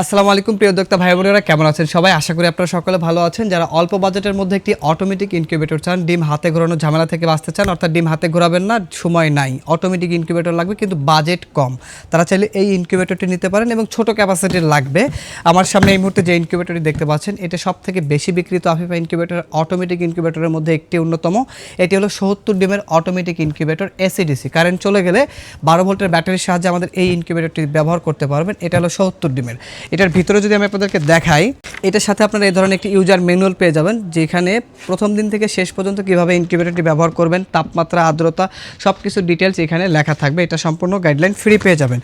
আসসালামু আলাইকুম প্রিয় উদ্যোক্তা ভাই বোনেরা, কেমন আছেন সবাই? আশা করি আপনারা সকলে ভালো আছেন। যারা অল্প বাজেটের মধ্যে একটি অটোমেটিক ইনকিউবেটর চান, ডিম হাতে ঘোরানোর ঝামেলা থেকে বাঁচতে চান, অর্থাৎ ডিম হাতে ঘোরাবেন না, সময় নাই, অটোমেটিক ইনকিউবেটর লাগবে কিন্তু বাজেট কম, তারা চাইলে এই ইনকিউবেটরটি নিতে পারেন এবং ছোট ক্যাপাসিটির লাগবে। আমার সামনে এই মুহূর্তে যে ইনকিউবেটরটি দেখতে পাচ্ছেন, এটা সবথেকে বেশি বিক্রিত আফিফা ইনকিউবেটর অটোমেটিক ইনকিউবেটরের মধ্যে একটি অন্যতম। এটি হলো ৭০ ডিমের অটোমেটিক ইনকিউবেটর এসিডিসি। কারেন্ট চলে গেলে ১২ ভোল্টের ব্যাটারির সাহায্যে আমাদের এই ইনকিউবেটরটি ব্যবহার করতে পারবেন। এটা হলো ৭০ ডিমের। এটার ভিতরে যদি আমি আপনাদেরকে দেখাই, এটার সাথে আপনারা এই ধরনের একটি ইউজার ম্যানুয়াল পেয়ে যাবেন, যেখানে প্রথম দিন থেকে শেষ পর্যন্ত কীভাবে ইনকিউবেটরটি ব্যবহার করবেন, তাপমাত্রা, আর্দ্রতা, সব কিছু ডিটেলস এখানে লেখা থাকবে। এটা সম্পূর্ণ গাইডলাইন ফ্রি পেয়ে যাবেন।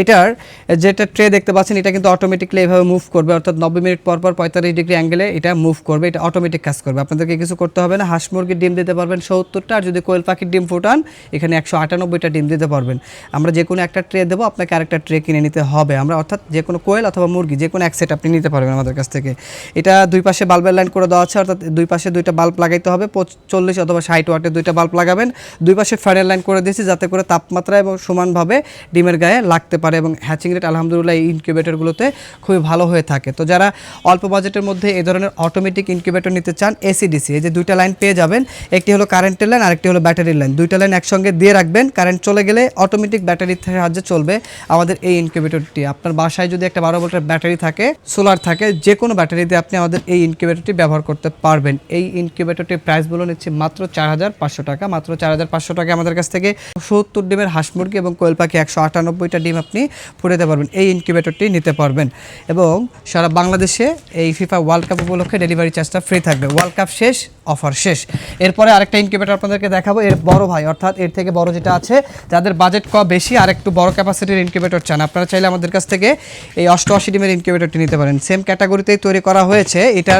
এটার যেটা ট্রে দেখতে পাচ্ছেন, এটা কিন্তু অটোমেটিকলি এভাবে মুভ করবে, অর্থাৎ ৯০ মিনিট পর পর ৪৫ ডিগ্রি অ্যাঙ্গেলে এটা মুভ করবে। এটা অটোমেটিক কাজ করবে, আপনাদেরকে কিছু করতে হবে না। হাঁস মুরগির ডিম দিতে পারবেন ৭০টা, আর যদি কোয়েল পাখির ডিম ফোটান এখানে ১৯৮টা ডিম দিতে পারবেন। আমরা যে কোনো একটা ট্রে দেবো, আপনাকে আরেকটা ট্রে কিনে নিতে হবে। আমরা অর্থাৎ যে কোনো কোয়েল অথবা মুরগি যে কোনো এক সেট আপনি নিতে পারবেন আমাদের কাছ থেকে। এটা দুই পাশে বাল্বের লাইন করে দেওয়া আছে, অর্থাৎ দুই পাশে দুইটা বাল্ব লাগাইতে হবে। ৪৫ অথবা ৬০ ওয়াটের দুইটা বাল্ব লাগাবেন। দুই পাশে ফ্যানের লাইন করে দিয়েছি, যাতে করে তাপমাত্রা এবং সমানভাবে ডিমের গায়ে লাগতে পারে, এবং হ্যাচিং রেট আলহামদুলিল্লাহ এই ইনকিউবেটরগুলোতে খুবই ভালো হয়ে থাকে। তো যারা অল্প বাজেটের মধ্যে এই ধরনের অটোমেটিক ইনকিউবেটর নিতে চান, এসিডিসি, এই যে দুইটা লাইন পেয়ে যাবেন, একটি হলো কারেন্টের লাইন, আরেকটি হলো ব্যাটারির লাইন। দুইটা লাইন একসঙ্গে দিয়ে রাখবেন, কারেন্ট চলে গেলে অটোমেটিক ব্যাটারির সাহায্যে চলবে আমাদের এই ইনকিউবেটরটি। আপনার বাসায় যদি একটা ১২ ভোল্টের ব্যাটারি থাকে, সোলার থাকে, যে কোনো ব্যাটারিতে আপনি আমাদের এই ইনকিউবেটরটি ব্যবহার করতে পারবেন। এই ইনকিউবেটরটির প্রাইস বলে নিচ্ছি মাত্র ৪৫০০ টাকা। মাত্র ৪৫০০ টাকা আমাদের কাছ থেকে ৭০ ডিমের হাঁস মুরগি এবং কোয়েল পাখি ১৯৮টা ডিম আপনি ফুটাতে পারবেন। এই ইনকিউবেটরটি নিতে পারবেন, এবং সারা বাংলাদেশে এই ফিফা ওয়ার্ল্ড কাপ উপলক্ষে ডেলিভারি চার্জটা ফ্রি থাকবে। ওয়ার্ল্ড কাপ শেষ, অফার শেষ। এরপরে আরেকটা ইনকিউবেটর আপনাদেরকে দেখাবো, এর বড় ভাই, অর্থাৎ এর থেকে বড় যেটা আছে, যাদের বাজেট কম বেশি আর একটু বড় ক্যাপাসিটির ইনকিউবেটর চান, আপনারা চাইলে আমাদের কাছ থেকে এই ৮৮ ডিমের ইনকিউবেটরটি নিতে পারেন। সেম ক্যাটাগরিতেই তৈরি করা হয়েছে। এটা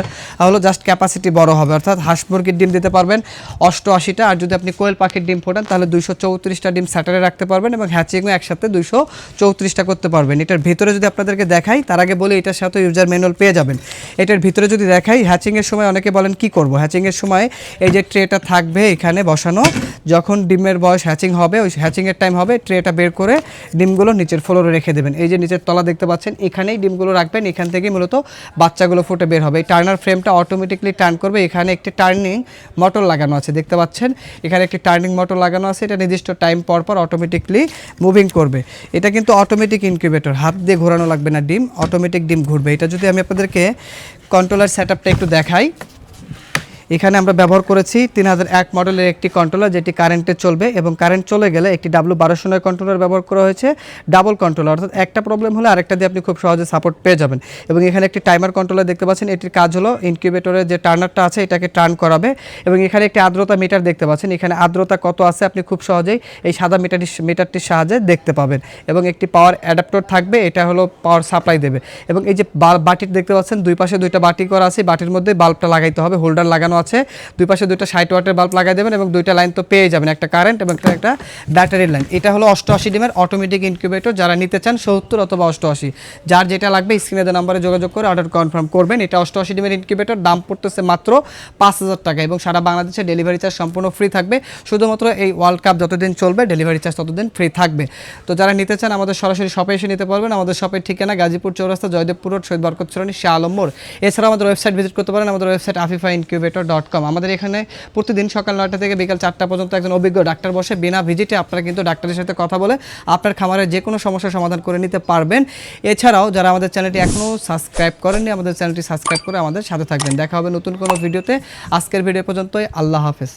হলো জাস্ট ক্যাপাসিটি বড় হবে, অর্থাৎ হাঁস মুরগির ডিম দিতে পারবেন ৮৮টা, আর যদি আপনি কোয়েল পাখির ডিম ফোটান তাহলে ২৩৪টা ডিম স্যাটারে রাখতে পারবেন, এবং হ্যাচিংও একসাথে ২৩৪টা করতে পারবেন। এটার ভিতরে যদি আপনাদেরকে দেখাই, তার আগে বলি এটার সাথে ইউজার ম্যানুয়াল পেয়ে যাবেন। এটার ভিতরে যদি দেখাই, হ্যাচিংয়ের সময় অনেকে বলেন কি করব, হ্যাচিংয়ের সময় এই যে ট্রেটা থাকবে এখানে বসানো, যখন ডিমের বয়স হ্যাচিং হবে, ওই হ্যাচিংয়ের টাইম হবে, ট্রেটা বের করে ডিমগুলো নিচের ফ্লোরে রেখে দেবেন। এই যে নিচের তলা দেখতে পাচ্ছেন, এখানেই ডিমগুলো রাখবেন, এখান থেকেই মূলত বাচ্চাগুলো ফুটে বের হবে। এই টার্নার ফ্রেমটা অটোমেটিকলি টার্ন করবে। এখানে একটি টার্নিং মোটর লাগানো আছে, দেখতে পাচ্ছেন এখানে একটি টার্নিং মোটর লাগানো আছে। এটা নির্দিষ্ট টাইম পর পর অটোমেটিকলি মুভিং করবে। এটা কিন্তু অটোমেটিক ইনকিউবেটর, হাত দিয়ে ঘোরানো লাগবে না, ডিম অটোমেটিক ডিম ঘুরবে। এটা যদি আমি আপনাদেরকে কন্ট্রোলার সেটআপটা একটু দেখাই, এখানে আমরা ব্যবহার করেছি ৩০০১ মডেলের একটি কন্ট্রোলার, যেটি কারেন্টে চলবে, এবং কারেন্ট চলে গেলে একটি W1209 কন্ট্রোলার ব্যবহার করা হয়েছে, ডাবল কন্ট্রোলার, অর্থাৎ একটা প্রবলেম হলে আরেকটা দিয়ে আপনি খুব সহজে সাপোর্ট পেয়ে যাবেন। এবং এখানে একটি টাইমার কন্ট্রোলার দেখতে পাচ্ছেন, এটির কাজ হলো ইনকিউবেটরের যে টার্নারটা আছে এটাকে টার্ন করাবে, এবং এখানে একটি আর্দ্রতা মিটার দেখতে পাচ্ছেন, এখানে আর্দ্রতা কত আছে আপনি খুব সহজেই এই সাদা মিটারটির সাহায্যে দেখতে পাবেন। এবং একটি পাওয়ার অ্যাডাপ্টার থাকবে, এটা হলো পাওয়ার সাপ্লাই দেবে। এবং এই যে বাটি দেখতে পাচ্ছেন, দুই পাশে দুইটা বাটি করা আছে, বাটির মধ্যে বাল্বটা লাগাইতে হবে, হোল্ডার লাগানো আছে, দুই পাশে দুইটা ৬০ ওয়াটের বাল্ব লাগাই দেবেন, এবং দুইটা লাইন তো পেয়ে যাবেন, একটা কারেন্ট এবং একটা ব্যাটারির লাইন। এটা হলো ৮৮ ডিমের অটোমেটিক ইনকিউবেটর। যারা নিতে চান ৭০ অথবা ৮৮, যার যেটা লাগবে স্ক্রিনে দেওয়া নম্বরে যোগাযোগ করে অর্ডার কনফার্ম করবেন। এটা ৮৮ ডিমের ইনকিউবেটর, দাম পড়তেছে মাত্র ৫০০০ টাকা, এবং সারা বাংলাদেশে ডেলিভারি চার্জ সম্পূর্ণ ফ্রি থাকবে। শুধুমাত্র এই ওয়ার্ল্ড কাপ যতদিন চলবে ডেলিভারি চার্জ ততদিন ফ্রি থাকবে। তো যারা নিতে চান আমাদের সরাসরি শপে এসে নিতে পারবেন। আমাদের শপের ঠিকানা গাজীপুর চৌরাস্তা, জয়দেবপুর রোড, শহীদ বরকত সরণি, শাহ আলম মোড়। এছাড়া আমাদের ওয়েবসাইট ভিজিট করতে পারেন, আমাদের ওয়েবসাইট afifaincubator.com। আমাদের এখানে প্রতিদিন সকাল ৯টা থেকে বিকাল ৪টা পর্যন্ত একজন অভিজ্ঞ ডাক্তার বসে, বিনা ভিজিটে আপনারা কিন্তু ডাক্তারের সাথে কথা বলে আপনার খামারের যে কোনো সমস্যার সমাধান করে নিতে পারবেন। এছাড়াও যারা আমাদের চ্যানেলটি এখনও সাবস্ক্রাইব করেননি, আমাদের চ্যানেলটি সাবস্ক্রাইব করে আমাদের সাথে থাকবেন। দেখা হবে নতুন কোনো ভিডিওতে। আজকের ভিডিও পর্যন্তই, আল্লাহ হাফেজ।